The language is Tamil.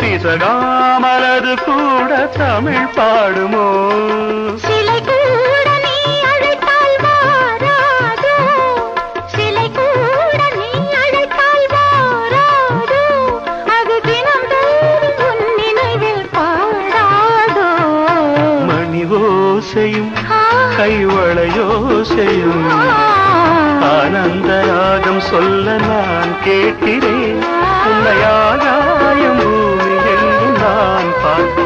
பிசகாமலது கூட தமிழ் பாடுமோ? சிலை கூட நீ அழைத்தால் வாராதோ, சிலை கூட நீ அழைத்தால் வாராதோ, அது தினந்தோறும் உன் நினைவில் பாடாதோ? மணி ஓசையும் கைவளையோசையும் ஆனந்த ராகம் சொல்ல நான் கேட்கிறேன். உன்னை ஆகாயம் பூமி என்று நான் பார்க்கிறேன்.